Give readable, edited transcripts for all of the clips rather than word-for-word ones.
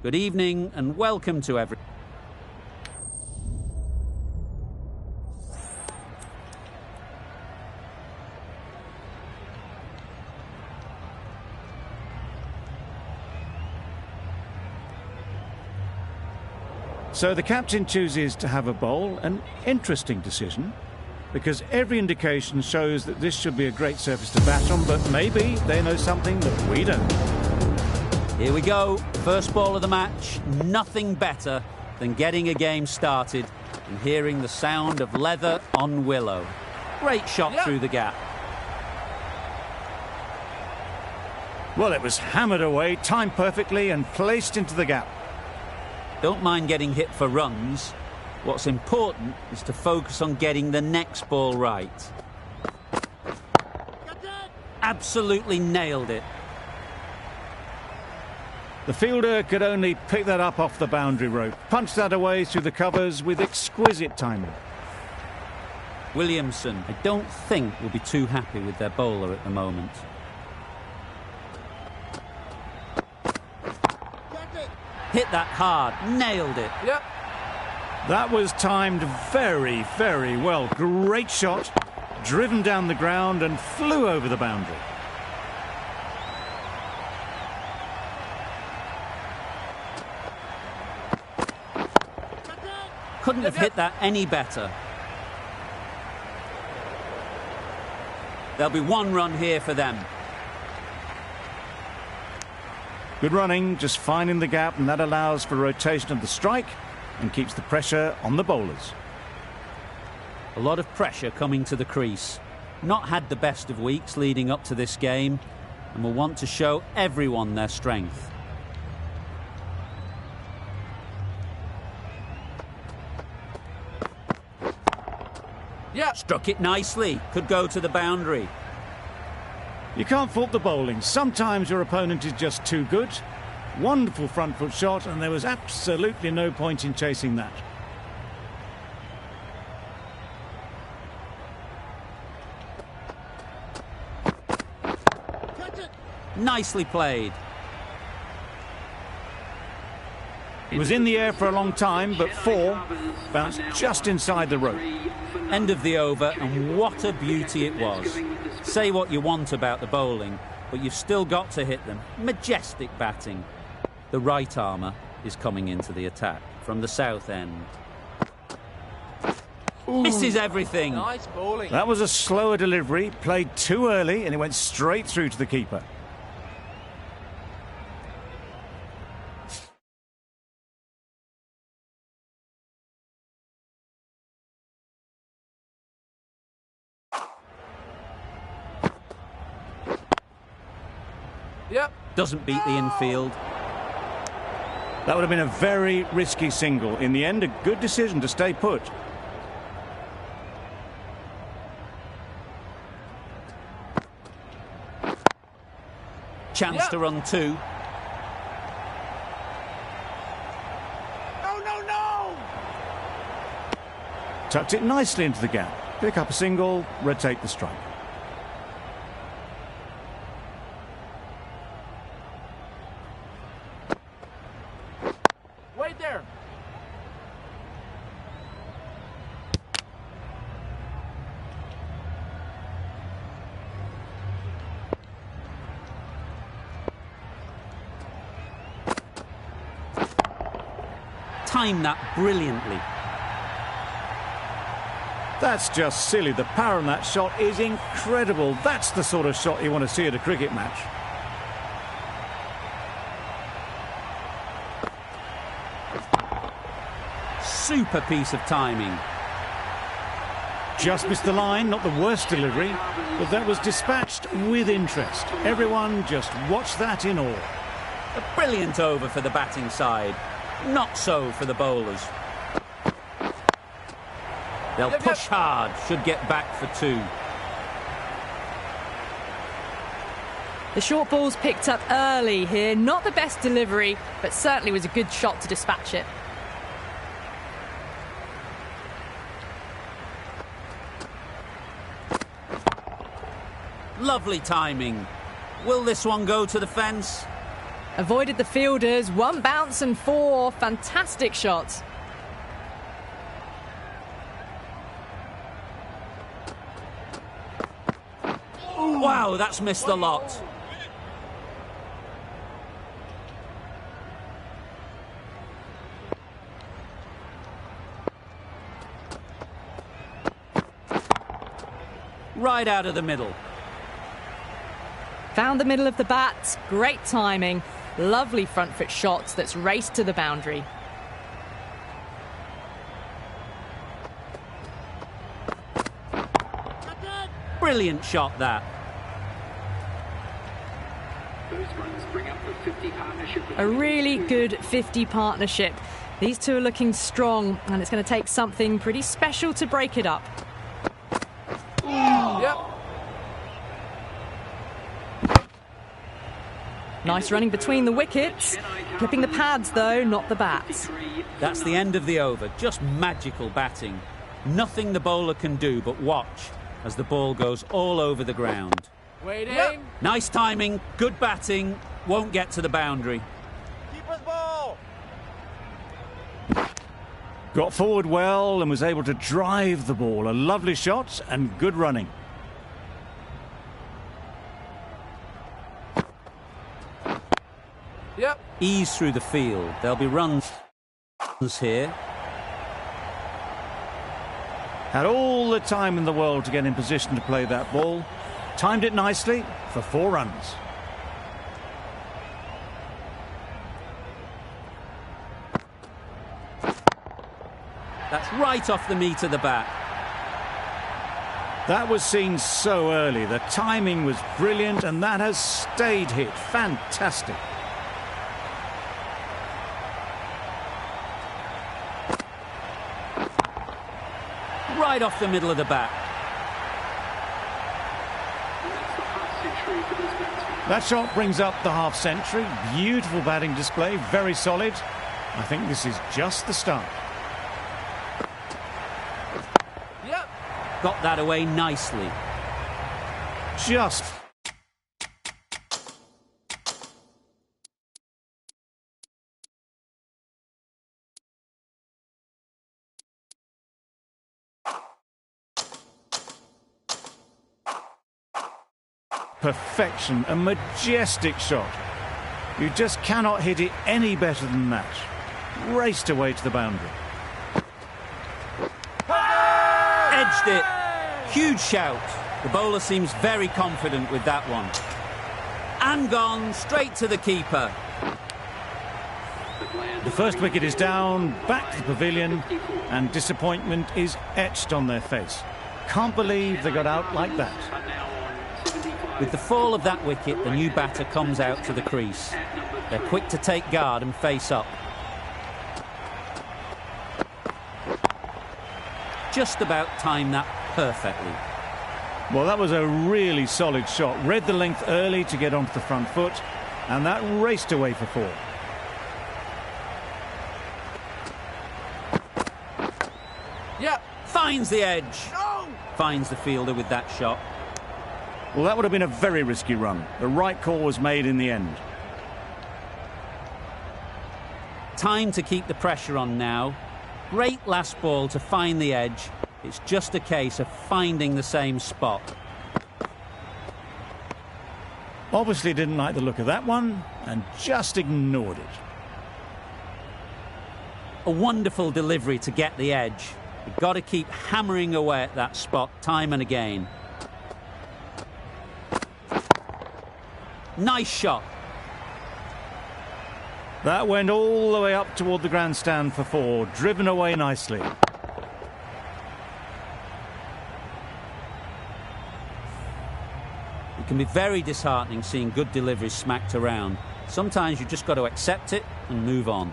Good evening and welcome to everyone. So the captain chooses to have a bowl, an interesting decision, because every indication shows that this should be a great surface to bat on, but maybe they know something that we don't. Here we go, first ball of the match. Nothing better than getting a game started and hearing the sound of leather on willow. Great shot through the gap. Well, it was hammered away, timed perfectly and placed into the gap. Don't mind getting hit for runs. What's important is to focus on getting the next ball right. Absolutely nailed it. The fielder could only pick that up off the boundary rope, punched that away through the covers with exquisite timing. Williamson, I don't think, will be too happy with their bowler at the moment. Hit that hard, nailed it. Yep. That was timed very, very well. Great shot, driven down the ground and flew over the boundary. Couldn't have hit that any better. There'll be one run here for them. Good running, just finding the gap, and that allows for rotation of the strike and keeps the pressure on the bowlers. A lot of pressure coming to the crease. Not had the best of weeks leading up to this game and will want to show everyone their strength. Yeah. Struck it nicely. Could go to the boundary. You can't fault the bowling. Sometimes your opponent is just too good. Wonderful front foot shot, and there was absolutely no point in chasing that. Nicely played. It was in the air for a long time, but four bounced just inside the rope. End of the over, and what a beauty it was. Say what you want about the bowling, but you've still got to hit them. Majestic batting. The right armour is coming into the attack from the south end. Misses everything. Nice bowling. That was a slower delivery, played too early, and it went straight through to the keeper. Yep. Doesn't beat the infield. That would have been a very risky single. In the end, a good decision to stay put. Chance to run two. No! Tucked it nicely into the gap. Pick up a single, rotate the strike. Wait there. Timed that brilliantly. That's just silly. The power on that shot is incredible. That's the sort of shot you want to see at a cricket match. Super piece of timing. Just missed the line, not the worst delivery, but that was dispatched with interest. Everyone just watched that in awe. A brilliant over for the batting side. Not so for the bowlers. They'll push hard, should get back for two. The short ball's picked up early here. Not the best delivery, but certainly was a good shot to dispatch it. Lovely timing. Will this one go to the fence? Avoided the fielders, one bounce and four. Fantastic shot. Wow, that's missed a lot. Right out of the middle. Found the middle of the bat. Great timing. Lovely front foot shot that's raced to the boundary. Brilliant shot, that. A really good 50 partnership. These two are looking strong, and it's going to take something pretty special to break it up. Yep. Nice running between the wickets. Clipping the pads, though, not the bats. That's the end of the over. Just magical batting. Nothing the bowler can do but watch as the ball goes all over the ground. Waiting. Yep. Nice timing, good batting, won't get to the boundary. Keeper's ball. Got forward well and was able to drive the ball. A lovely shot and good running. Yep. Ease through the field. There'll be runs here. Had all the time in the world to get in position to play that ball. Timed it nicely for 4 runs. That's right off the meat of the bat. That was seen so early. The timing was brilliant and that has stayed hit. Fantastic. Right off the middle of the bat. That shot brings up the half century. Beautiful batting display, very solid. I think this is just the start. Yep. Got that away nicely. Just perfection, a majestic shot. You just cannot hit it any better than that. Raced away to the boundary. Edged it. Huge shout. The bowler seems very confident with that one. And gone straight to the keeper. The first wicket is down, back to the pavilion, and disappointment is etched on their face. Can't believe they got out like that. With the fall of that wicket, the new batter comes out to the crease. They're quick to take guard and face up. Just about timed that perfectly. Well, that was a really solid shot. Read the length early to get onto the front foot, and that raced away for 4. Yep. Finds the edge. No. Finds the fielder with that shot. Well, that would have been a very risky run. The right call was made in the end. Time to keep the pressure on now. Great last ball to find the edge. It's just a case of finding the same spot. Obviously didn't like the look of that one and just ignored it. A wonderful delivery to get the edge. You've got to keep hammering away at that spot time and again. Nice shot. That went all the way up toward the grandstand for 4, driven away nicely. It can be very disheartening seeing good deliveries smacked around. Sometimes you just got to accept it and move on.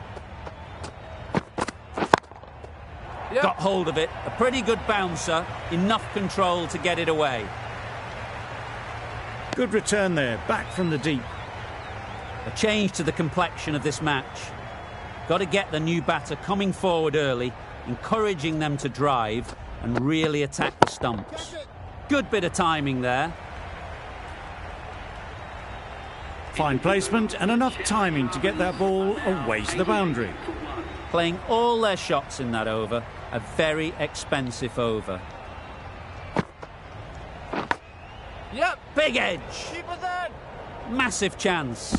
Yep. Got hold of it. A pretty good bouncer. Enough control to get it away. Good return there, back from the deep. A change to the complexion of this match. Got to get the new batter coming forward early, encouraging them to drive and really attack the stumps. Good bit of timing there. Fine placement and enough timing to get that ball away to the boundary. Playing all their shots in that over, a very expensive over. Yep. Big edge. Keep us in. Massive chance.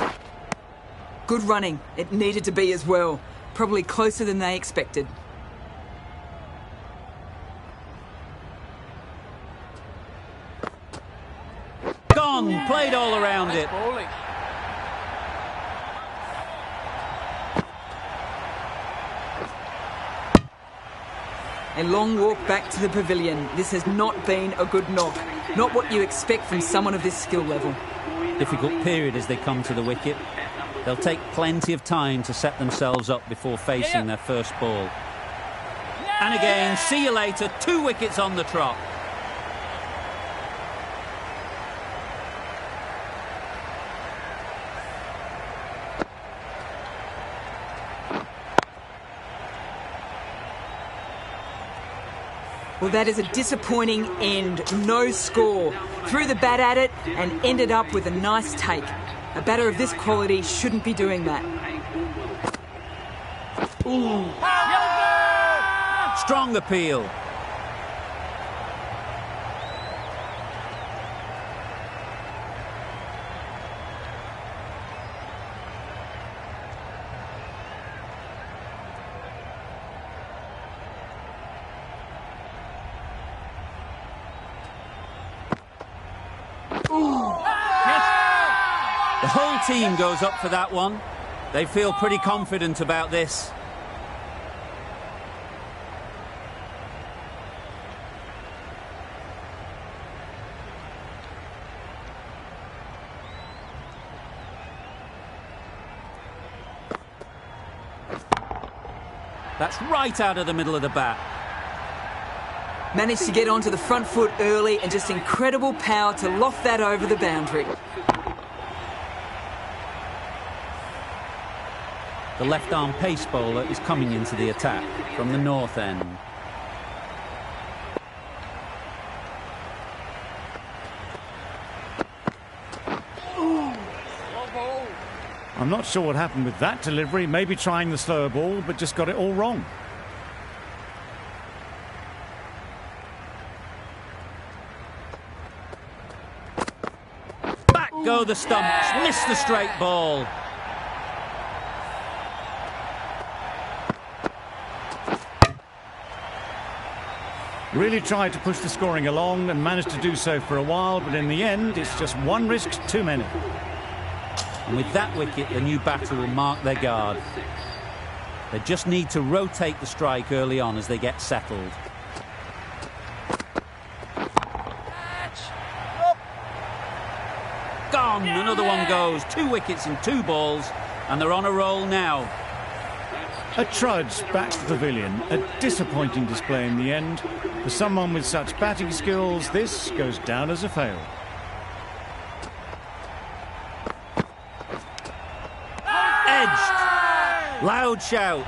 Good running. It needed to be as well. Probably closer than they expected. Gone. Played all around it. Bowling. A long walk back to the pavilion. This has not been a good knock. Not what you expect from someone of this skill level. Difficult period as they come to the wicket. They'll take plenty of time to set themselves up before facing their first ball. And again, see you later. 2 wickets on the trot. Well, that is a disappointing end. No score. Threw the bat at it and ended up with a nice take. A batter of this quality shouldn't be doing that. Strong appeal. The whole team goes up for that one. They feel pretty confident about this. That's right out of the middle of the bat. Managed to get onto the front foot early and just incredible power to loft that over the boundary. The left-arm pace bowler is coming into the attack from the north end. I'm not sure what happened with that delivery. Maybe trying the slower ball, but just got it all wrong. Back go the stumps. Missed the straight ball. Really tried to push the scoring along and managed to do so for a while, but in the end, it's just one risk too many. And with that wicket, the new batter will mark their guard. They just need to rotate the strike early on as they get settled. Gone, another one goes. 2 wickets in 2 balls, and they're on a roll now. A trudge back to the pavilion. A disappointing display in the end. For someone with such batting skills, this goes down as a fail. Edged. Loud shout.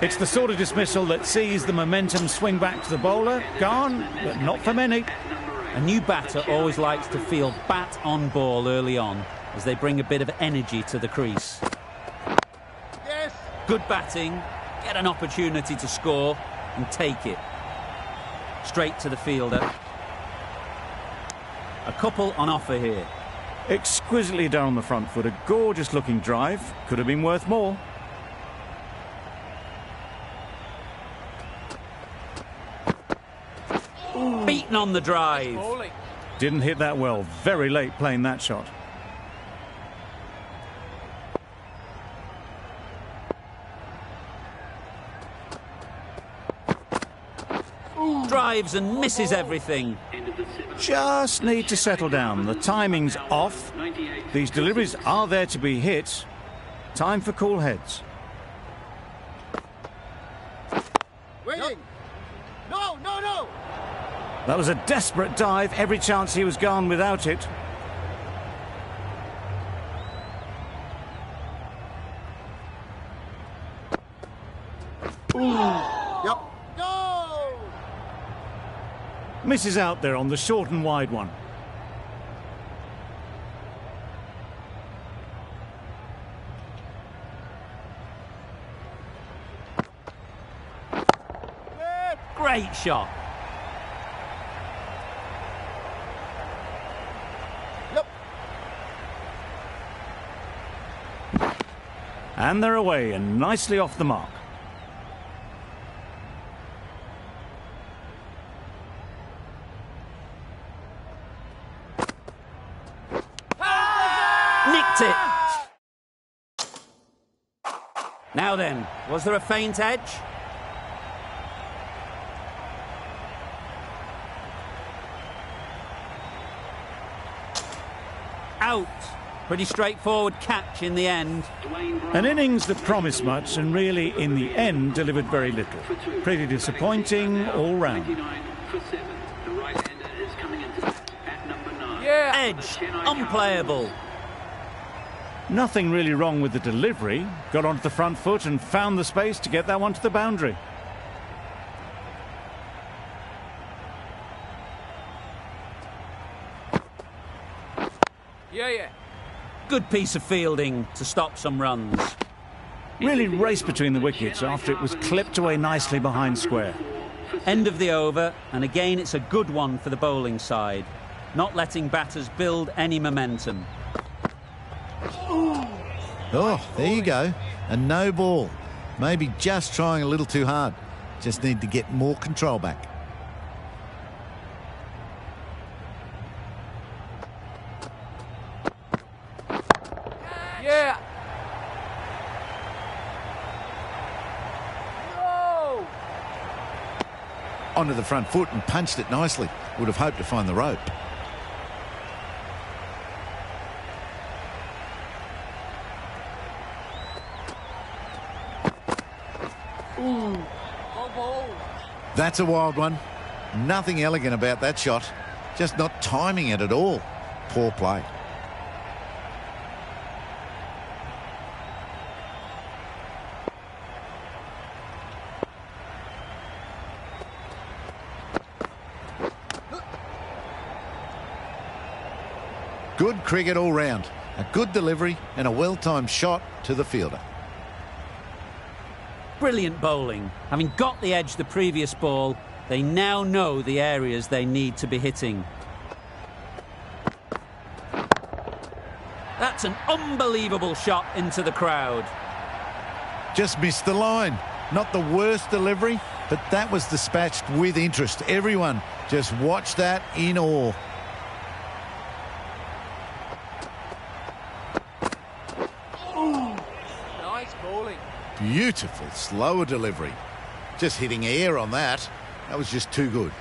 It's the sort of dismissal that sees the momentum swing back to the bowler. Gone, but not for many. A new batter always likes to feel bat on ball early on as they bring a bit of energy to the crease. Yes. Good batting, get an opportunity to score and take it. Straight to the fielder. A couple on offer here. Exquisitely done on the front foot. A gorgeous looking drive. Could have been worth more. Beaten on the drive. Bowling. Didn't hit that well. Very late playing that shot. Drives and misses everything. Just need to settle down. The timing's off. These deliveries are there to be hit. Time for cool heads. Waiting. No, no, no. That was a desperate dive. Every chance he was gone without it. Yep. No. Misses out there on the short and wide one. Great shot. Yep. And they're away and nicely off the mark. Nicked it. Now then, was there a feint edge? Out. Pretty straightforward catch in the end. An innings that promised much and really, in the end, delivered very little. Pretty disappointing all round. Yeah. Edge. Unplayable. Nothing really wrong with the delivery. Got onto the front foot and found the space to get that one to the boundary. Yeah. Good piece of fielding to stop some runs. Really raced between the wickets after it was clipped away nicely behind square. End of the over, and again it's a good one for the bowling side. Not letting batters build any momentum. Oh, there you go. A no ball. Maybe just trying a little too hard. Just need to get more control back. Yeah. No. Onto the front foot and punched it nicely. Would have hoped to find the rope. That's a wild one. Nothing elegant about that shot. Just not timing it at all. Poor play. Good cricket all round. A good delivery and a well-timed shot to the fielder. Brilliant bowling. Having got the edge the previous ball, they now know the areas they need to be hitting. That's an unbelievable shot into the crowd. Just missed the line. Not the worst delivery, but that was dispatched with interest. Everyone just watched that in awe. Nice bowling. Beautiful, slower delivery. Just hitting air on that. That was just too good.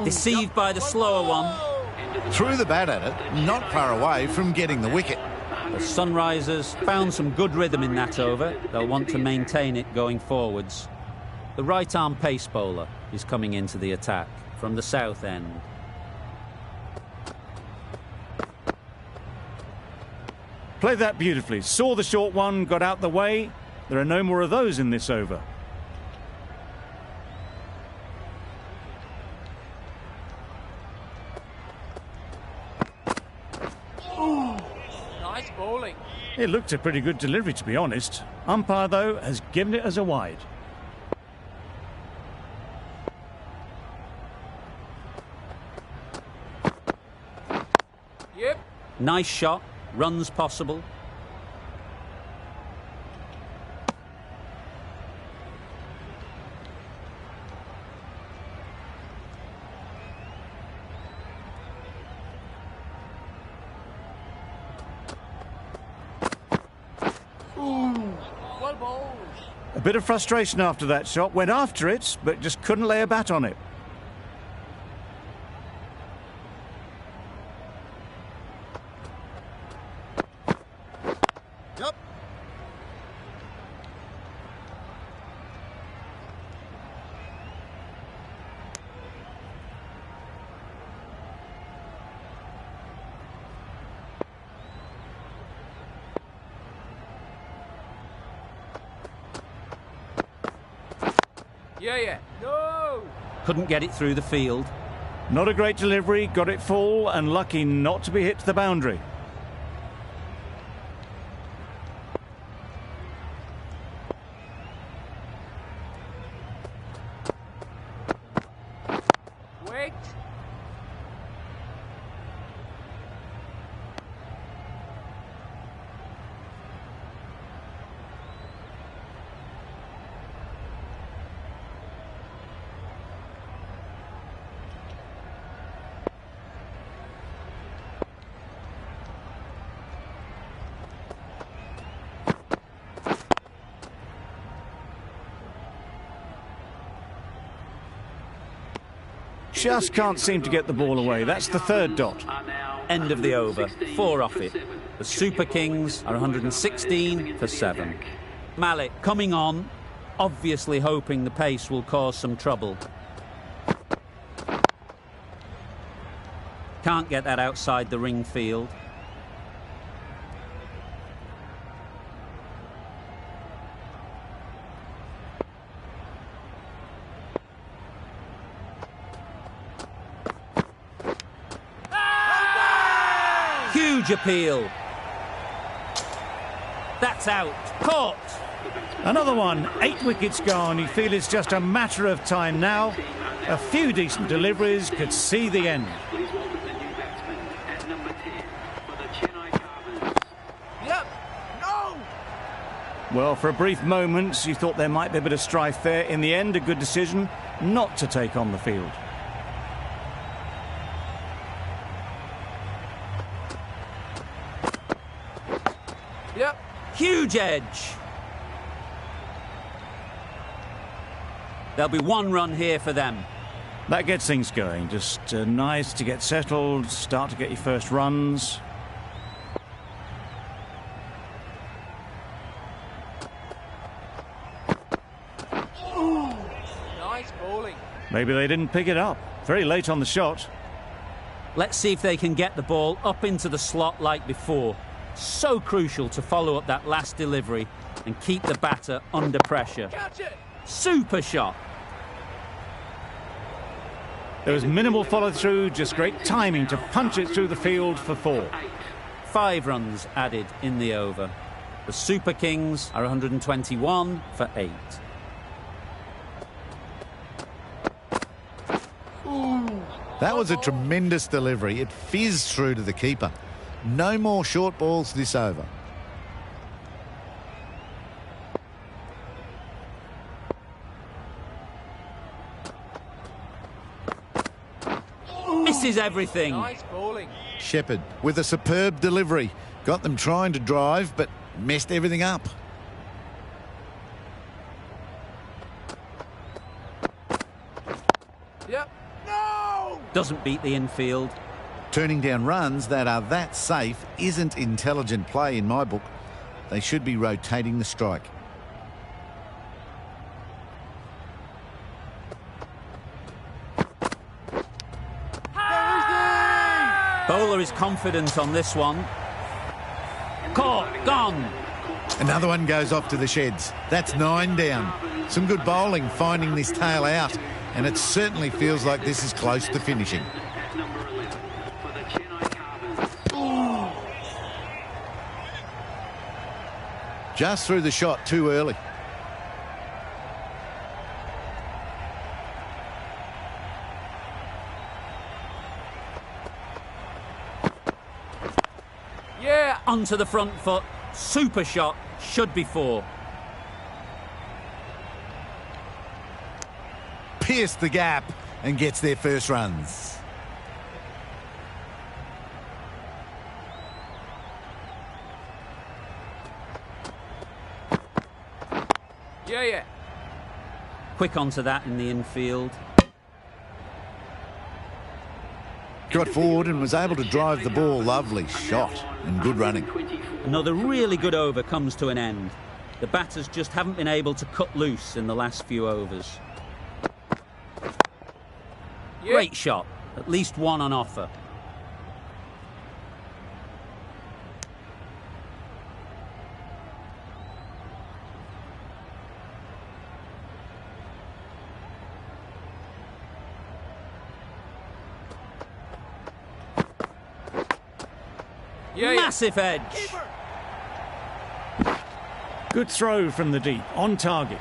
Deceived by the slower one. Threw the bat at it, not far away from getting the wicket. The Sunrisers found some good rhythm in that over. They'll want to maintain it going forwards. The right-arm pace bowler is coming into the attack from the south end. Played that beautifully. Saw the short one, got out the way. There are no more of those in this over. Nice bowling. It looked a pretty good delivery, to be honest. Umpire, though, has given it as a wide. Yep. Nice shot. Runs possible. Well bowled. A bit of frustration after that shot. Went after it, but just couldn't lay a bat on it. Yep. Yeah. No. Couldn't get it through the field. Not a great delivery, got it full and lucky not to be hit to the boundary. just can't seem to get the ball away. That's the third dot. End of the over. 4 off it. The Super Kings are 116 for 7. Malik coming on, obviously hoping the pace will cause some trouble. Can't get that outside the ring field. Huge appeal. That's out. Caught. Another one. 8 wickets gone. You feel it's just a matter of time now. A few decent deliveries could see the end. Yep. No! Well, for a brief moment, you thought there might be a bit of strife there. In the end, a good decision not to take on the field. Yep. Huge edge. There'll be 1 run here for them. That gets things going. Just nice to get settled, start to get your first runs. Nice bowling. Maybe they didn't pick it up. Very late on the shot. Let's see if they can get the ball up into the slot like before. So crucial to follow up that last delivery and keep the batter under pressure. Catch it! Super shot. There was minimal follow-through, just great timing to punch it through the field for 4. 5 runs added in the over. The Super Kings are 121 for 8. That was a tremendous delivery. It fizzed through to the keeper. No more short balls this over. Misses everything. Nice bowling. Shepherd with a superb delivery. Got them trying to drive, but messed everything up. Yep. No! Doesn't beat the infield. Turning down runs that are that safe isn't intelligent play in my book. They should be rotating the strike. Bowler is confident on this one. Caught, gone. Another one goes off to the sheds. That's 9 down. Some good bowling finding this tail out, and it certainly feels like this is close to finishing. Just through the shot too early. Yeah, onto the front foot. Super shot. Should be 4. Pierced the gap and gets their first runs. Yeah. Quick onto that in the infield. Got forward and was able to drive the ball. Lovely shot and good running. Another really good over comes to an end. The batters just haven't been able to cut loose in the last few overs. Yep. Great shot. At least 1 on offer. Yeah. Massive edge. Good throw from the deep, on target.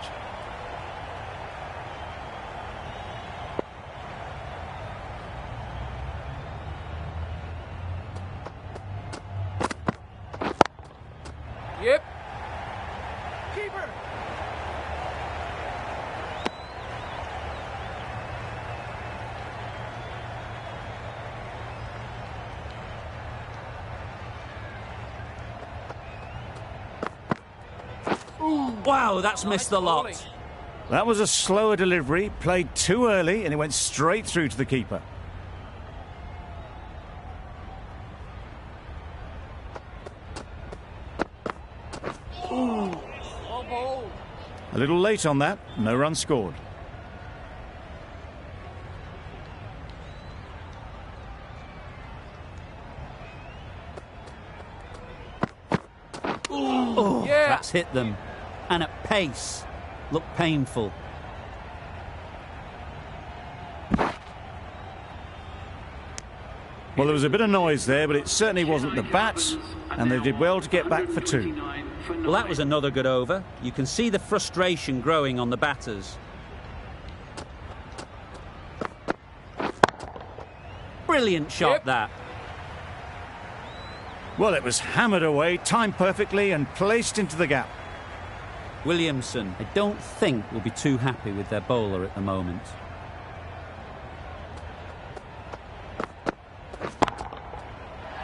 Yep. Keeper. Wow, that's missed the lot. That was a slower delivery, played too early, and it went straight through to the keeper. A little late on that, no run scored. Oh, that's hit them. And at pace. Looked painful. Well, there was a bit of noise there, but it certainly wasn't the bat, and they did well to get back for two. Well, that was another good over. You can see the frustration growing on the batters. Brilliant shot, that. Well, it was hammered away, timed perfectly, and placed into the gap. Williamson, I don't think, will be too happy with their bowler at the moment.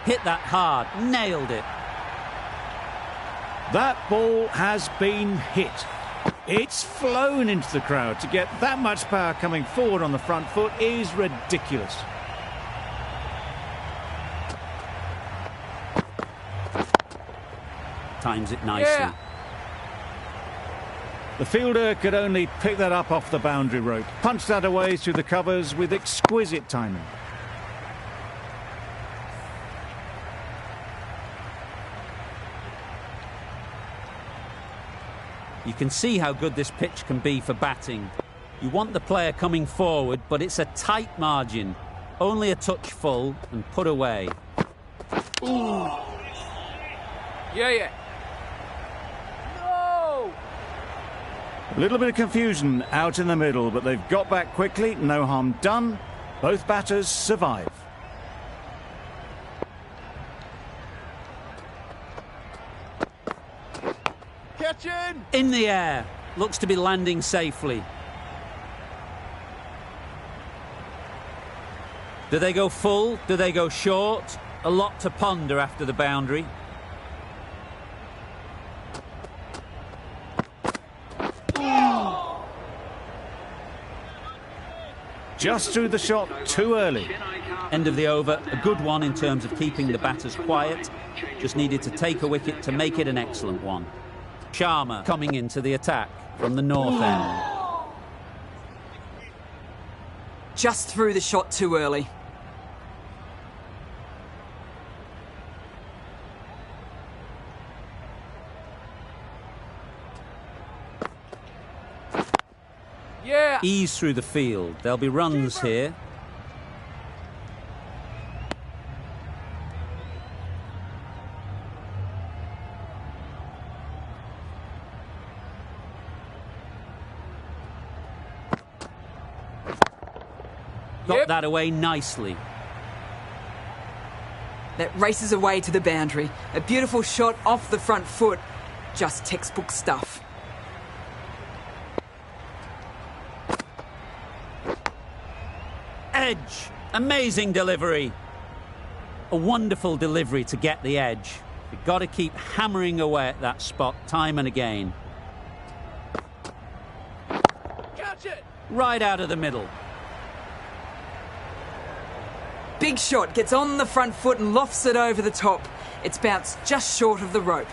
Hit that hard, nailed it. That ball has been hit. It's flown into the crowd. To get that much power coming forward on the front foot is ridiculous. Times it nicely. Yeah. The fielder could only pick that up off the boundary rope. Punched that away through the covers with exquisite timing. You can see how good this pitch can be for batting. You want the player coming forward, but it's a tight margin. Only a touch full and put away. Yeah, yeah. No! A little bit of confusion out in the middle, but they've got back quickly. No harm done. Both batters survive. Catching! In the air. Looks to be landing safely. Do they go full? Do they go short? A lot to ponder after the boundary. Just threw the shot too early. End of the over. A good one in terms of keeping the batters quiet. Just needed to take a wicket to make it an excellent one. Sharma coming into the attack from the north end. Just threw the shot too early. Yeah! Ease through the field. There'll be runs here. Got that away nicely. That races away to the boundary. A beautiful shot off the front foot. Just textbook stuff. Edge. Amazing delivery. A wonderful delivery to get the edge. You've got to keep hammering away at that spot time and again. Catch it! Right out of the middle. Big shot gets on the front foot and lofts it over the top. It's bounced just short of the rope.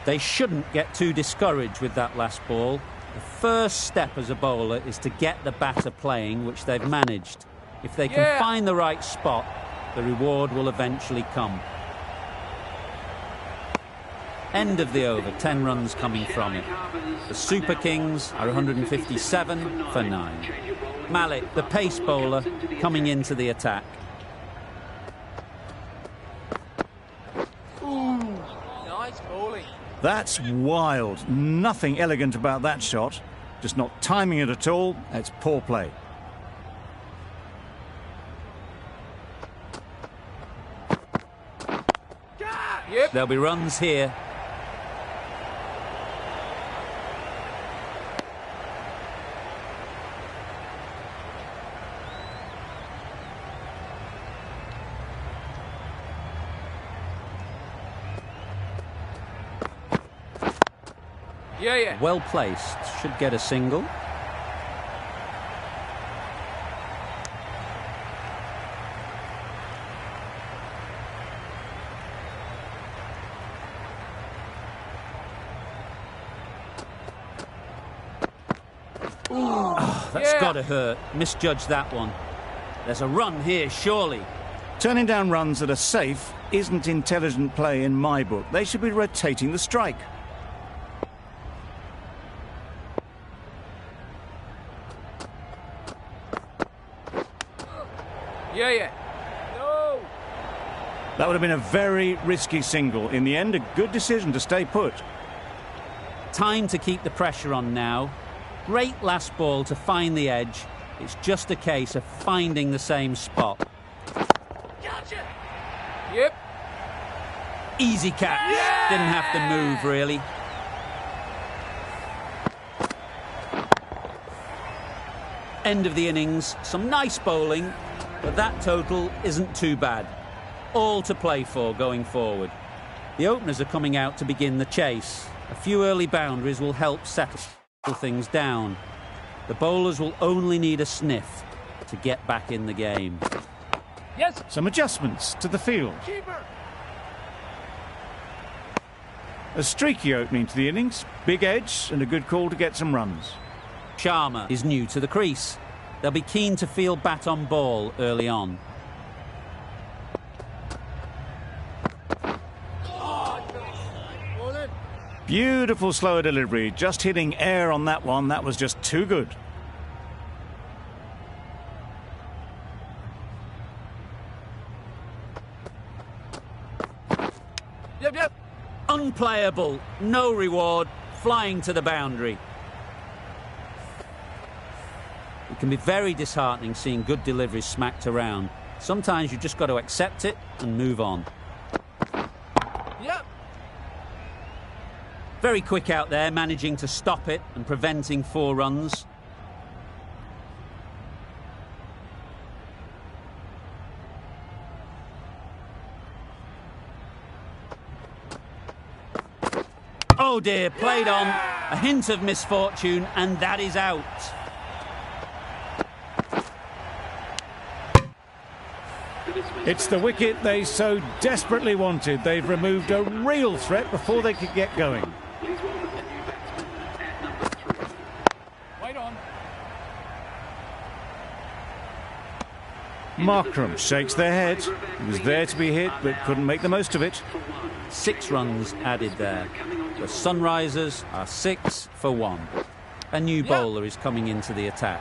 They shouldn't get too discouraged with that last ball. The first step as a bowler is to get the batter playing, which they've managed. If they can find the right spot, the reward will eventually come. End of the over, 10 runs coming from it. The Super Kings are 157 for 9. Malik, the pace bowler, coming into the attack. Nice bowling. That's wild. Nothing elegant about that shot. Just not timing it at all. It's poor play. Yep. There'll be runs here. Yeah, yeah. Well placed. Should get a single. Oh, that's got to hurt. Misjudged that one. There's a run here, surely. Turning down runs that are safe isn't intelligent play in my book. They should be rotating the strike. Yeah, yeah. No! That would have been a very risky single. In the end, a good decision to stay put. Time to keep the pressure on now. Great last ball to find the edge. It's just a case of finding the same spot. Gotcha! Yep. Easy catch. Yeah! Didn't have to move, really. End of the innings. Some nice bowling, but that total isn't too bad. All to play for going forward. The openers are coming out to begin the chase. A few early boundaries will help settle things down. The bowlers will only need a sniff to get back in the game. Yes! Some adjustments to the field. Keeper! A streaky opening to the innings, big edge and a good call to get some runs. Sharma is new to the crease. They'll be keen to feel bat on ball early on. Beautiful slower delivery, just hitting air on that one. That was just too good. Yep, yep. Unplayable, no reward, flying to the boundary. It can be very disheartening seeing good deliveries smacked around. Sometimes you've just got to accept it and move on. Yep. Very quick out there, managing to stop it and preventing 4 runs. Oh dear, played on. A hint of misfortune, and that is out. It's the wicket they so desperately wanted. They've removed a real threat before they could get going. Wait on. Markram shakes their head. He was there to be hit, but couldn't make the most of it. 6 runs added there. The Sunrisers are 6 for 1. A new bowler is coming into the attack.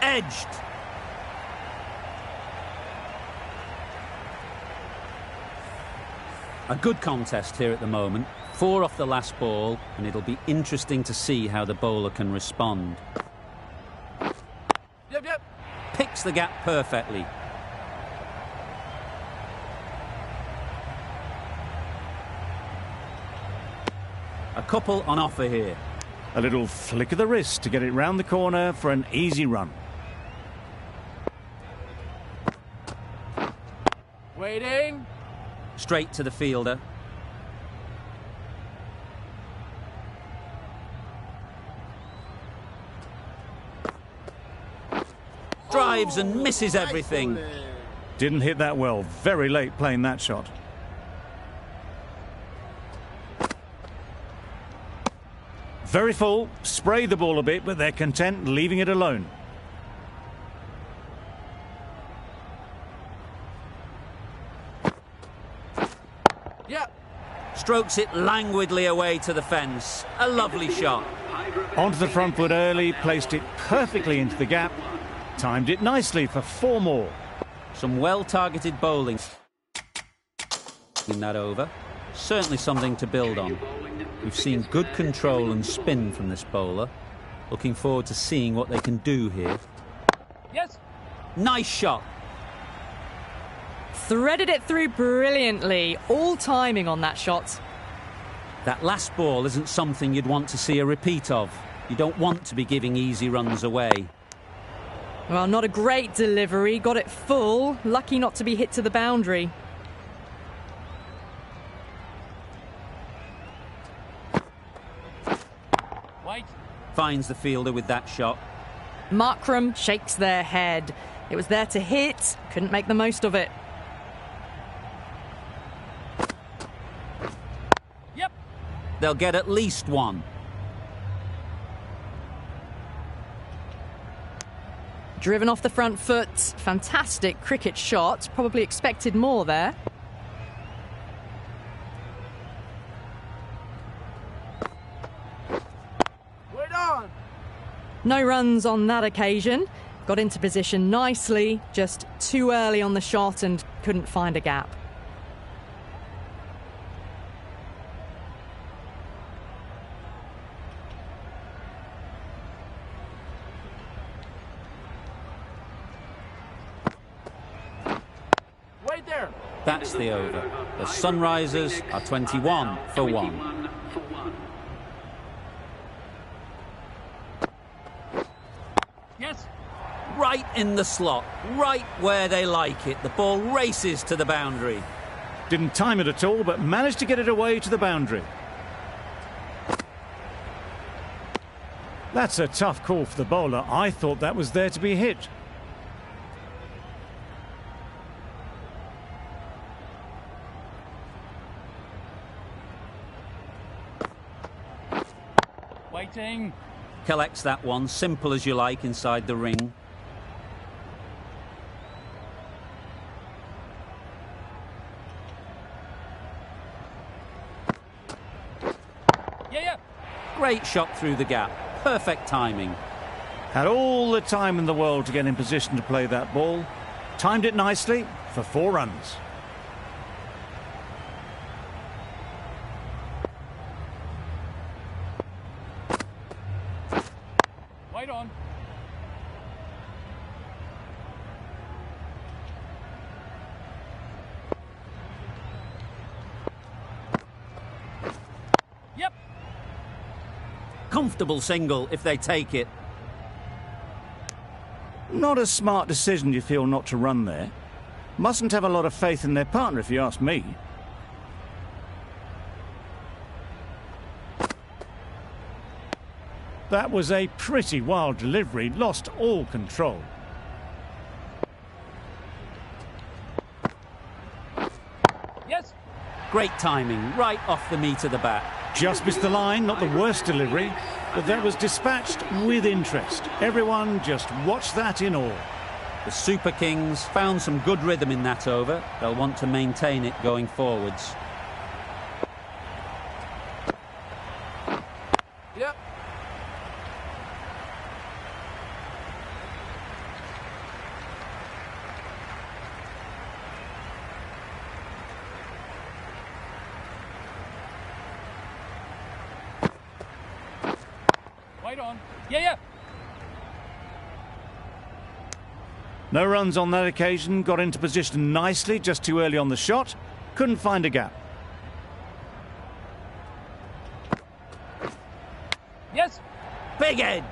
Edged! A good contest here at the moment. 4 off the last ball, and it'll be interesting to see how the bowler can respond. Yep, yep. Picks the gap perfectly. A couple on offer here. A little flick of the wrist to get it round the corner for an easy run. Waiting. Straight to the fielder. Drives and misses everything. Didn't hit that well. Very late playing that shot. Very full. Spray the ball a bit, but they're content leaving it alone. Yep. Strokes it languidly away to the fence. A lovely shot. Onto the front foot early, placed it perfectly into the gap. Timed it nicely for 4 more. Some well-targeted bowling in that over. Certainly something to build on. We've seen good control and spin from this bowler. Looking forward to seeing what they can do here. Yes. Nice shot. Threaded it through brilliantly. All timing on that shot. That last ball isn't something you'd want to see a repeat of. You don't want to be giving easy runs away. Well, not a great delivery. Got it full. Lucky not to be hit to the boundary. finds the fielder with that shot. Markram shakes their head. It was there to hit, couldn't make the most of it. Yep. They'll get at least one. Driven off the front foot. Fantastic cricket shot. Probably expected more there. Wait on. No runs on that occasion. Got into position nicely, just too early on the shot and couldn't find a gap. Wait there. That's the over. The Sunrisers are 21 for 1. Yes. Right in the slot, right where they like it. The ball races to the boundary. Didn't time it at all, but managed to get it away to the boundary. That's a tough call for the bowler. I thought that was there to be hit. Waiting. Collects that one, simple as you like, inside the ring. Yeah. Great shot through the gap. Perfect timing. Had all the time in the world to get in position to play that ball. Timed it nicely for 4 runs. Wait on. Yep. Comfortable single if they take it. Not a smart decision, you feel, not to run there. Mustn't have a lot of faith in their partner, if you ask me. That was a pretty wild delivery, lost all control. Yes. Great timing, right off the meat of the bat. Just missed the line, not the worst delivery, but that was dispatched with interest. Everyone just watched that in awe. The Super Kings found some good rhythm in that over. They'll want to maintain it going forwards. Yep. Wait on. Yeah. No runs on that occasion, got into position nicely, just too early on the shot. Couldn't find a gap. Yes! Big edge!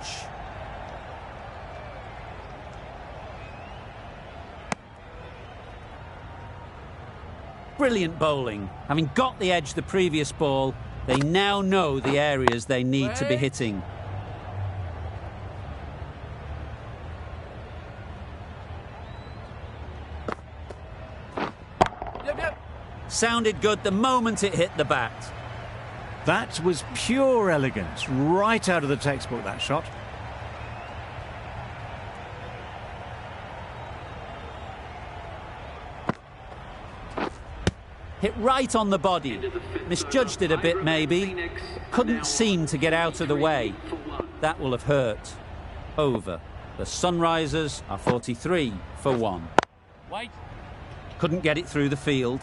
Brilliant bowling. Having got the edge the previous ball, they now know the areas they need to be hitting. Yep. Sounded good the moment it hit the bat. That was pure elegance, right out of the textbook, that shot. Hit right on the body. Misjudged it a bit, maybe. Couldn't seem to get out of the way. That will have hurt. Over. The Sunrisers are 43 for 1. Wait. Couldn't get it through the field.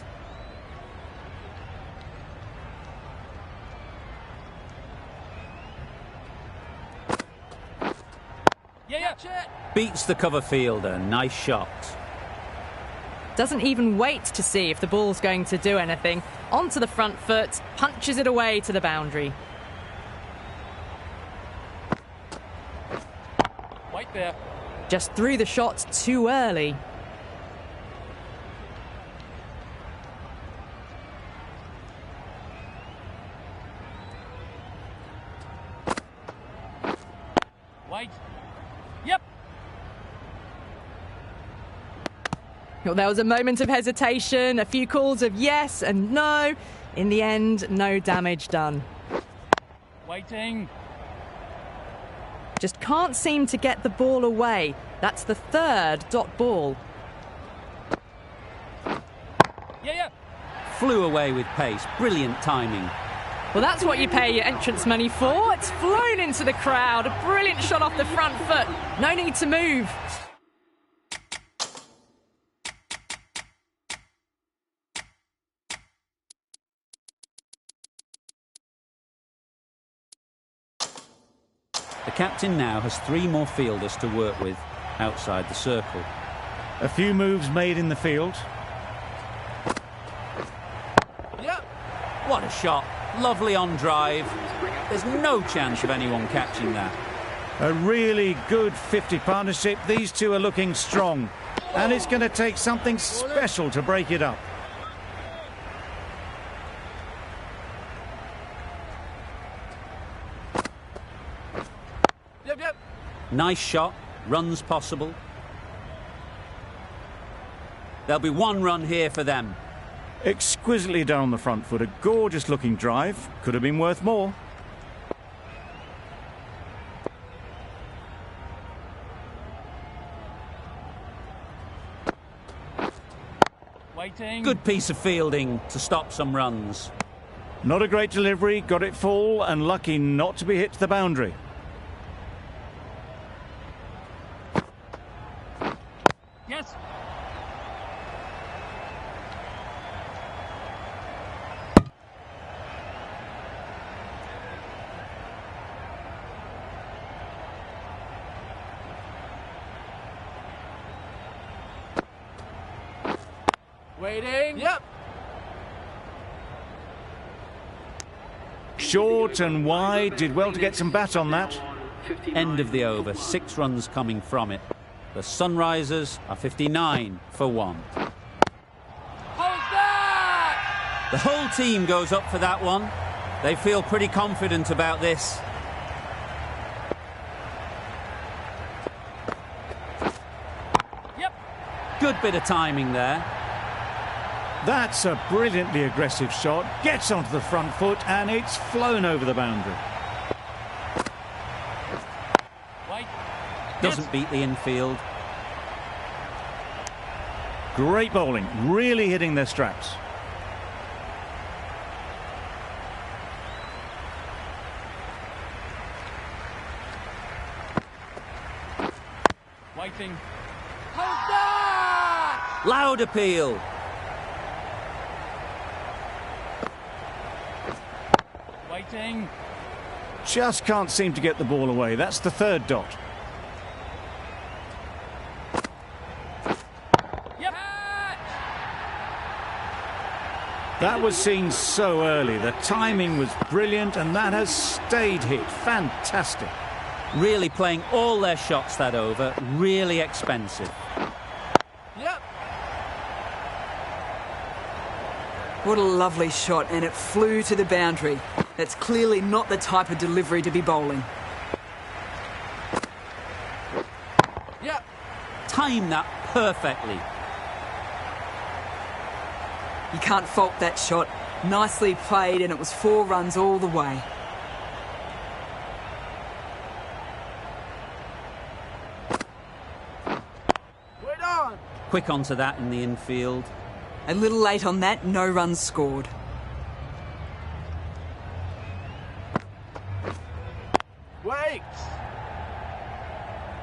Yeah. Beats the cover fielder. Nice shot. Doesn't even wait to see if the ball's going to do anything. Onto the front foot, punches it away to the boundary. Wait there. Just threw the shot too early. Wait. Yep. Well, there was a moment of hesitation, a few calls of yes and no. In the end, no damage done. Waiting. Just can't seem to get the ball away. That's the third dot ball. Yeah. Flew away with pace. Brilliant timing. Well, that's what you pay your entrance money for. It's flown into the crowd. A brilliant shot off the front foot. No need to move. The captain now has 3 more fielders to work with outside the circle. A few moves made in the field. Yep. What a shot. Lovely on drive. There's no chance of anyone catching that. A really good 50 partnership. These two are looking strong. And it's going to take something special to break it up. Yep. Nice shot. Runs possible. There'll be 1 run here for them. Exquisitely done on the front foot. A gorgeous looking drive. Could have been worth more. Waiting. Good piece of fielding to stop some runs. Not a great delivery. Got it full and lucky not to be hit to the boundary. Yes. Waiting. Yep. Short and wide. Did well to get some bat on that. End of the over. 6 runs coming from it. The Sunrisers are 59 for 1. Hold that! The whole team goes up for that one. They feel pretty confident about this. Yep. Good bit of timing there. That's a brilliantly aggressive shot. Gets onto the front foot and it's flown over the boundary. Wait. Doesn't beat the infield. Great bowling. Really hitting their straps. Waiting. Hold that! Loud appeal. Waiting. Just can't seem to get the ball away. That's the third dot. Yep. That was seen so early. The timing was brilliant and that has stayed hit. Fantastic. Really playing all their shots that over. Really expensive. Yep. What a lovely shot, and it flew to the boundary. That's clearly not the type of delivery to be bowling. Yep. Timed that perfectly. You can't fault that shot. Nicely played, and it was 4 runs all the way. Wait on. Quick onto that in the infield. A little late on that, no runs scored. Wait.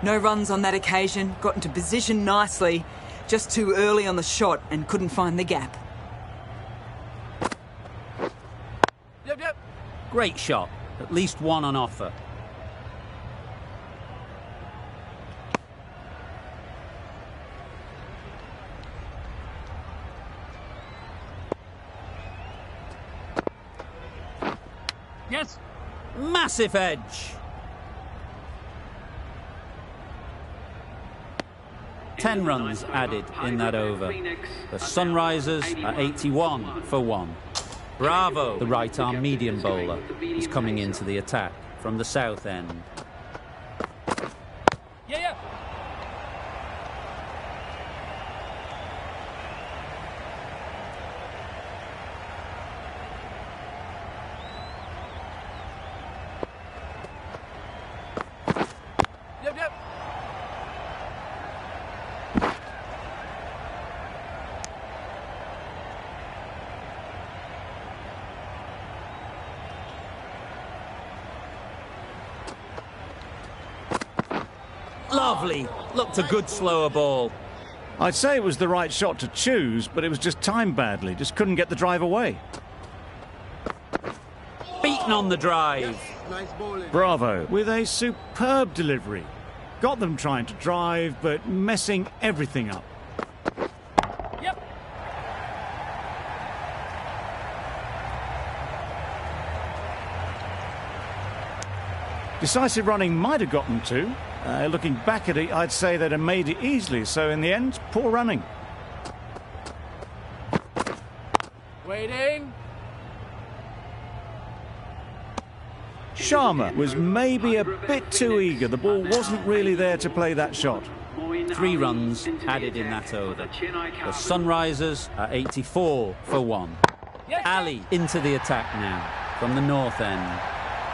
No runs on that occasion, got into position nicely, just too early on the shot and couldn't find the gap. Yep. Great shot. At least 1 on offer. Yes. Massive edge. Ten runs added in that over. The Sunrisers are 81 for 1. Bravo! The right-arm medium bowler is coming into the attack from the south end. Lovely. Looked a good slower ball. I'd say it was the right shot to choose, but it was just timed badly. Just couldn't get the drive away. Beaten on the drive. Bravo, with a superb delivery. Got them trying to drive, but messing everything up. Yep. Decisive running might have got them too. Looking back at it, I'd say they'd have made it easily. So in the end, poor running. Waiting. Sharma was maybe a bit too eager. The ball wasn't really there to play that shot. 3 runs added in that over. The Sunrisers are 84 for 1. Ali into the attack now from the north end.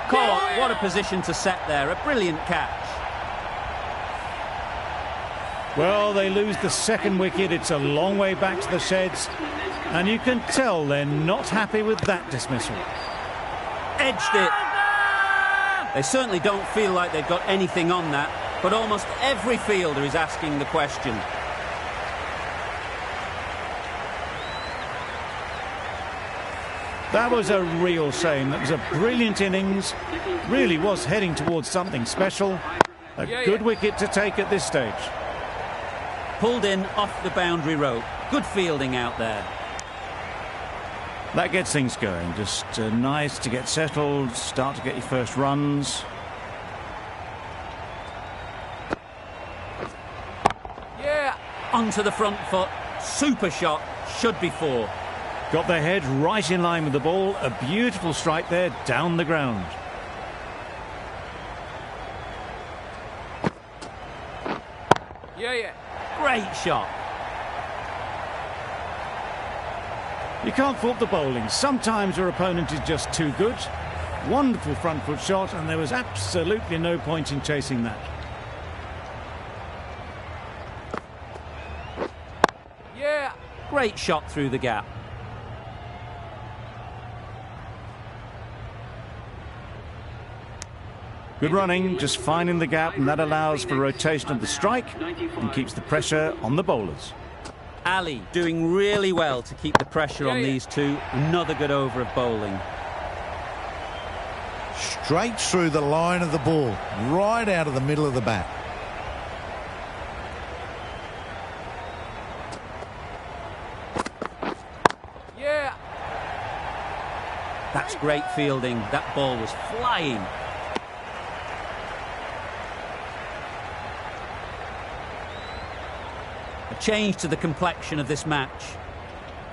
Caught. What a position to set there. A brilliant catch. Well, they lose the second wicket. It's a long way back to the sheds. And you can tell they're not happy with that dismissal. Edged it. They certainly don't feel like they've got anything on that, but almost every fielder is asking the question. That was a real shame. That was a brilliant innings. Really was heading towards something special. A good wicket to take at this stage. Pulled in off the boundary rope. Good fielding out there. That gets things going. Just nice to get settled, start to get your first runs. Yeah. Onto the front foot. Super shot. Should be 4. Got their head right in line with the ball. A beautiful strike there down the ground. Yeah. Great shot. You can't fault the bowling. Sometimes your opponent is just too good. Wonderful front foot shot, and there was absolutely no point in chasing that. Yeah. Great shot through the gap. Good running, just finding the gap, and that allows for rotation of the strike and keeps the pressure on the bowlers. Ali doing really well to keep the pressure on these two. Another good over of bowling. Straight through the line of the ball, right out of the middle of the bat. Yeah. That's great fielding. That ball was flying. A change to the complexion of this match.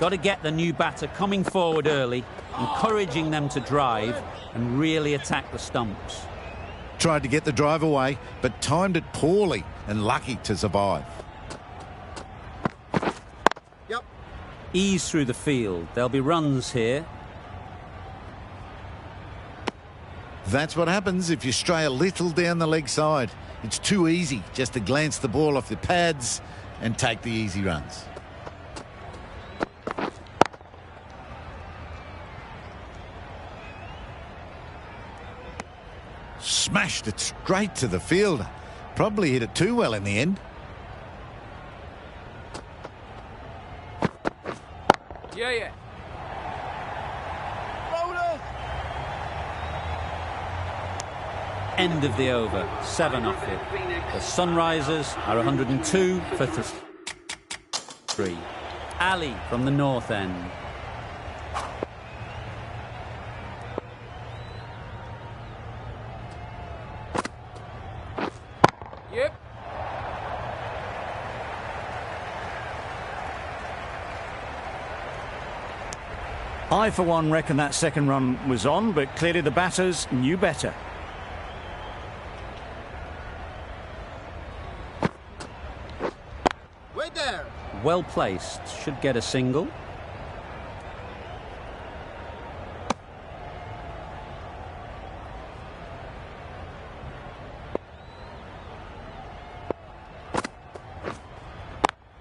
Got to get the new batter coming forward early, encouraging them to drive and really attack the stumps. Tried to get the drive away, but timed it poorly and lucky to survive. Ease through the field. There'll be runs here. That's what happens if you stray a little down the leg side. It's too easy just to glance the ball off the pads and take the easy runs. Smashed it straight to the fielder. Probably hit it too well in the end. Yeah. Bowlers. End of the over. 7 off it. The Sunrisers are 102 for 3. Ali from the north end. Yep. I, for one, reckon that second run was on, but clearly the batters knew better. Wait there. Well placed. Should get a single.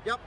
Yep.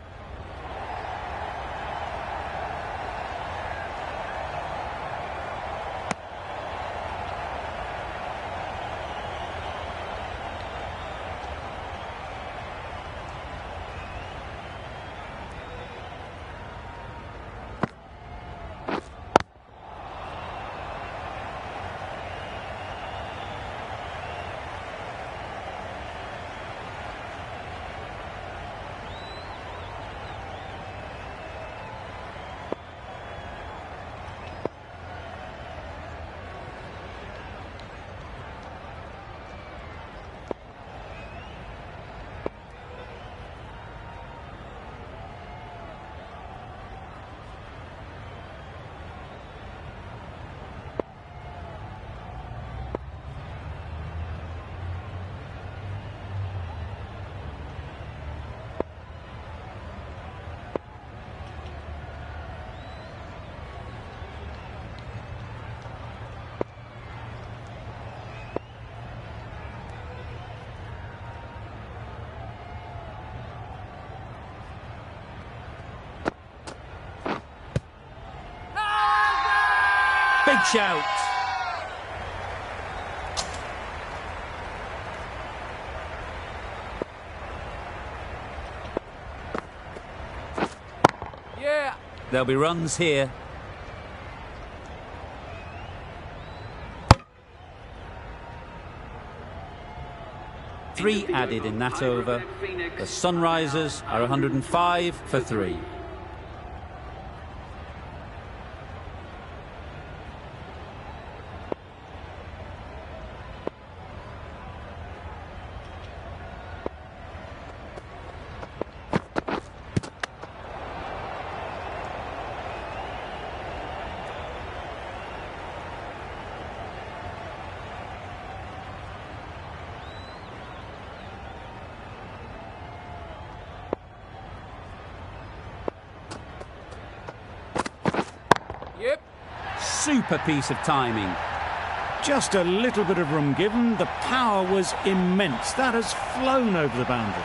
Big shout. Yeah. There'll be runs here. Three added in that over. The Sunrisers are 105 for 3. Yep. Super piece of timing. Just a little bit of room given. The power was immense. That has flown over the boundary.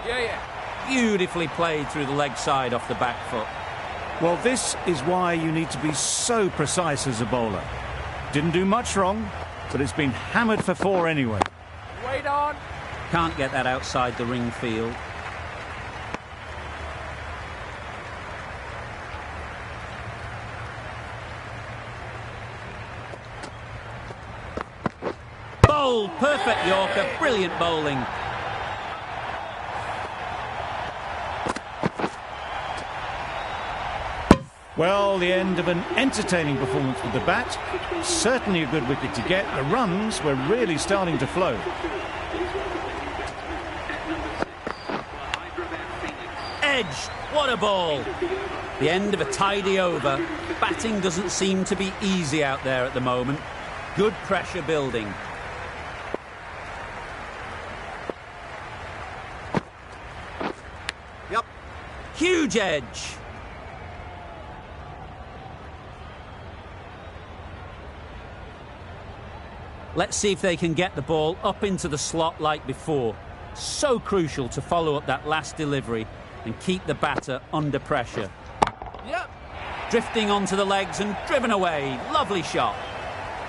Yeah. Beautifully played through the leg side off the back foot. Well, this is why you need to be so precise as a bowler. Didn't do much wrong, but it's been hammered for 4 anyway. Wait on. Can't get that outside the ring field. Bowl, perfect Yorker, brilliant bowling. Well, the end of an entertaining performance with the bat. Certainly a good wicket to get. The runs were really starting to flow. Edge, what a ball. The end of a tidy over. Batting doesn't seem to be easy out there at the moment. Good pressure building. Yep. Huge edge. Let's see if they can get the ball up into the slot like before. So crucial to follow up that last delivery and keep the batter under pressure. Yep. Drifting onto the legs and driven away. Lovely shot.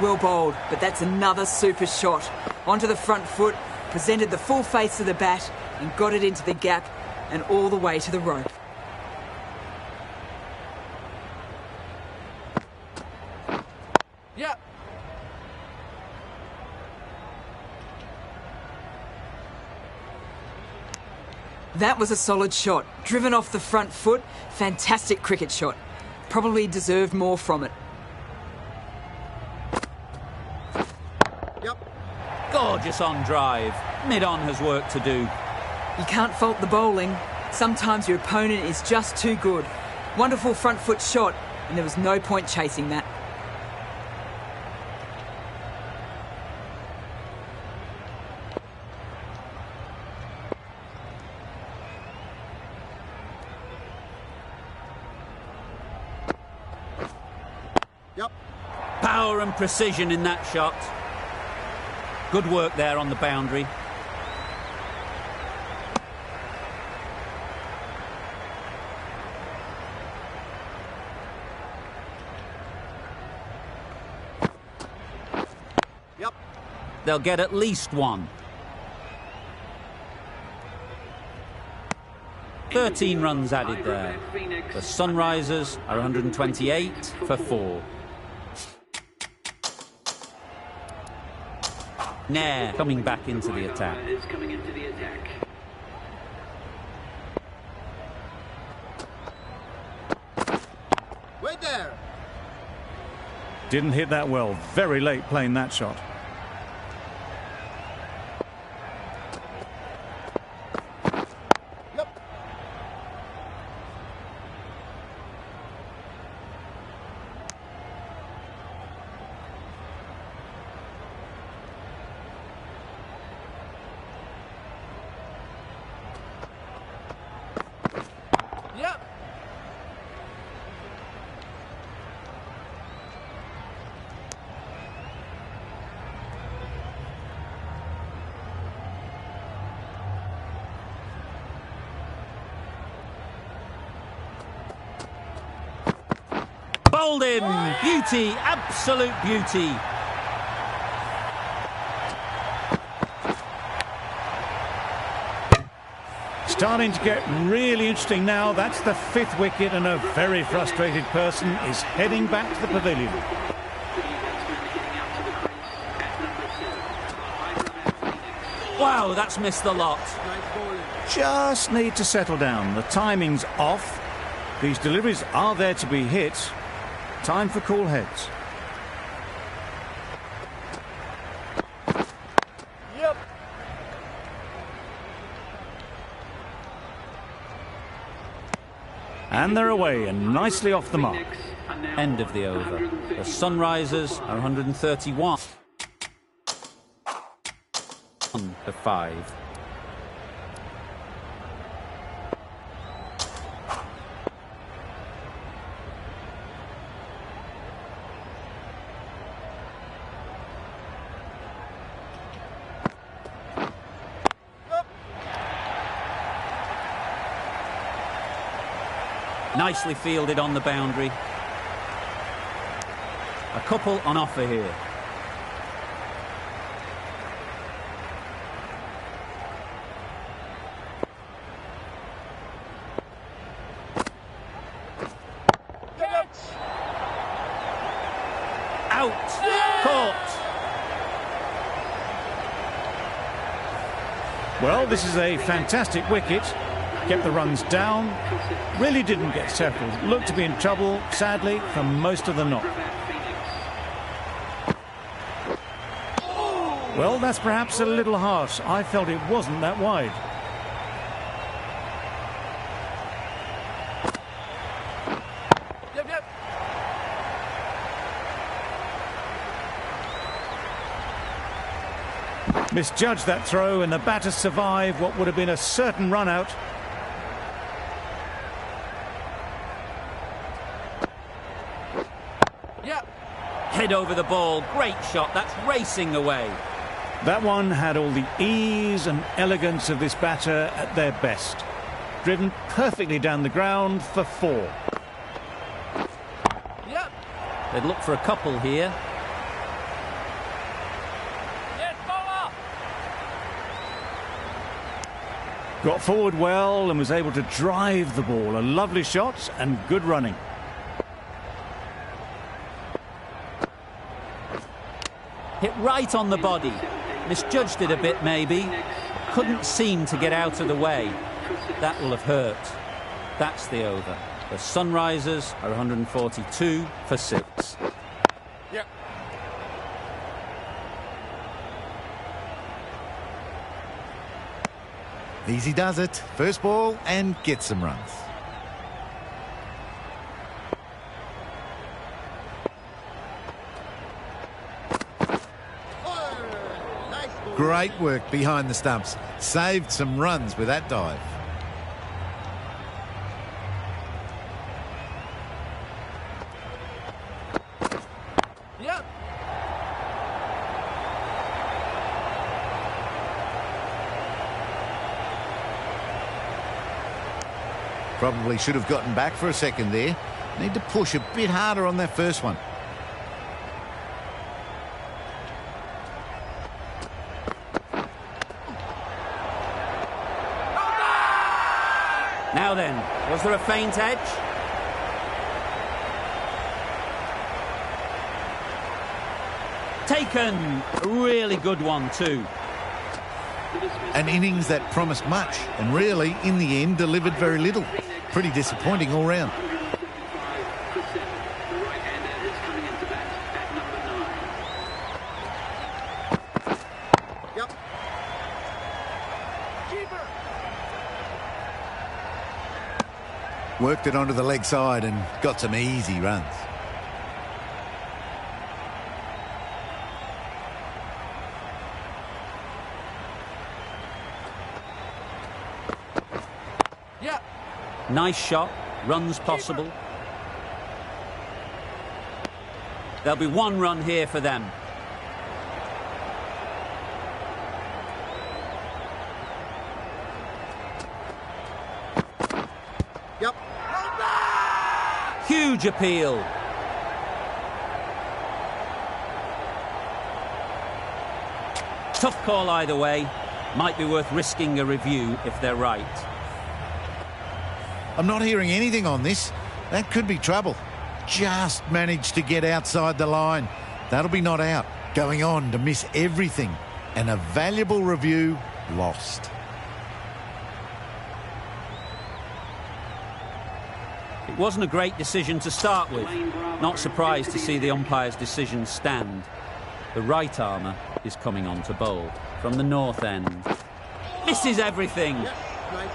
Well bowled, but that's another super shot. Onto the front foot, presented the full face of the bat and got it into the gap and all the way to the rope. Yep. That was a solid shot. Driven off the front foot, fantastic cricket shot. Probably deserved more from it. Yep. Gorgeous on drive. Mid-on has work to do. You can't fault the bowling. Sometimes your opponent is just too good. Wonderful front foot shot, and there was no point chasing that. Yep. Power and precision in that shot. Good work there on the boundary. Yep. They'll get at least one. 13 runs added there. The Sunrisers are 128 for 4. Nair coming back into the attack. Wait there. Didn't hit that well. Very late playing that shot. Yep. Yep. Bowled him. Beauty, absolute beauty. Starting to get really interesting now. That's the 5th wicket, and a very frustrated person is heading back to the pavilion. Wow, that's missed the lot. Just need to settle down. The timing's off. These deliveries are there to be hit. Time for cool heads. Yep. And they're away and nicely off the mark. End of the over. The Sunrisers are 131 for 5. Nicely fielded on the boundary. A couple on offer here. Out. Caught. Well, this is a fantastic wicket. Kept the runs down. Really didn't get settled. Looked to be in trouble, sadly, for most of the knock. Well, that's perhaps a little harsh. I felt it wasn't that wide. Yep. Misjudged that throw, and the batters survive what would have been a certain run out. Head over the ball. Great shot. That's racing away. That one had all the ease and elegance of this batter at their best. Driven perfectly down the ground for 4. Yep. They'd look for a couple here. Yes, bowler. Got forward well and was able to drive the ball. A lovely shot and good running. Hit right on the body. Misjudged it a bit, maybe. Couldn't seem to get out of the way. That will have hurt. That's the over. The Sunrisers are 142 for 6. Yep. Easy does it. First ball and gets some runs. Great work behind the stumps. Saved some runs with that dive. Yep. Probably should have gotten back for a second there. Need to push a bit harder on that first one. Now then, was there a feint edge? Taken. A really good one too. An innings that promised much and really, in the end, delivered very little. Pretty disappointing all round. Yep. Worked it onto the leg side and got some easy runs. Yep. Nice shot. Runs possible. There'll be 1 run here for them. Yep. Huge appeal. Tough call either way. Might be worth risking a review if they're right. I'm not hearing anything on this. That could be trouble. Just managed to get outside the line. That'll be not out. Going on to miss everything. And a valuable review lost. It wasn't a great decision to start with. Not surprised to see the umpire's decision stand. The right armour is coming on to bowl from the north end. Misses everything.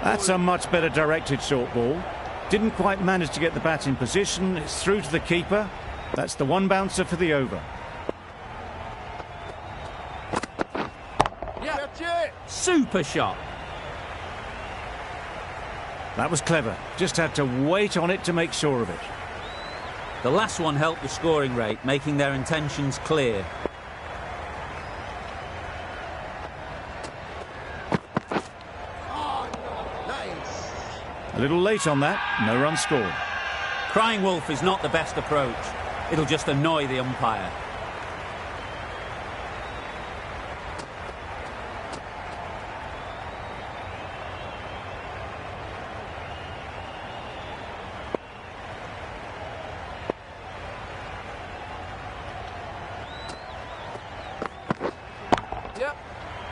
That's a much better directed short ball. Didn't quite manage to get the bat in position. It's through to the keeper. That's the one bouncer for the over. Super shot. That was clever. Just had to wait on it to make sure of it. The last one helped the scoring rate, making their intentions clear. A little late on that. No run scored. Crying wolf is not the best approach. It'll just annoy the umpire.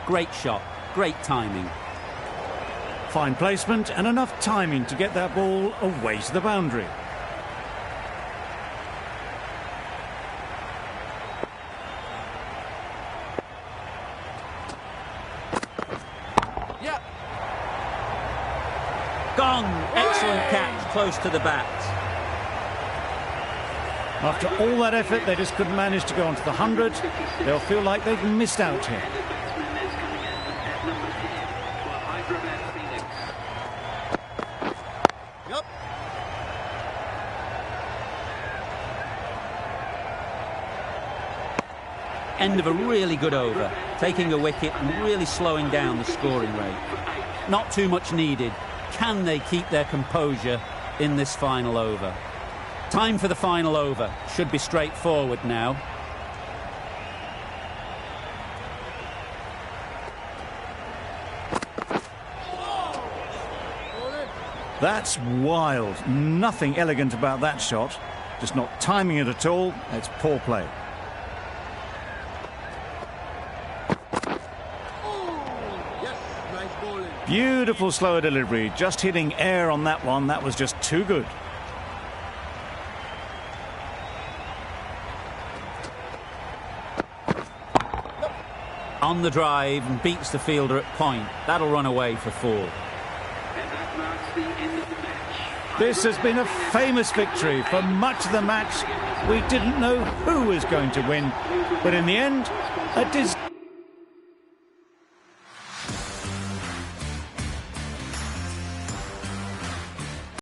Great shot, great timing. Fine placement and enough timing to get that ball away to the boundary. Gone! Excellent catch, close to the bat. After all that effort, they just couldn't manage to go onto the 100. They'll feel like they've missed out here. End of a really good over, taking a wicket and really slowing down the scoring rate. Not too much needed. Can they keep their composure in this final over? Time for the final over. Should be straightforward now. That's wild. Nothing elegant about that shot. Just not timing it at all. It's poor play. Beautiful slower delivery. Just hitting air on that one. That was just too good. On the drive and beats the fielder at point. That'll run away for 4. This has been a famous victory. For much of the match, we didn't know who was going to win. But in the end, a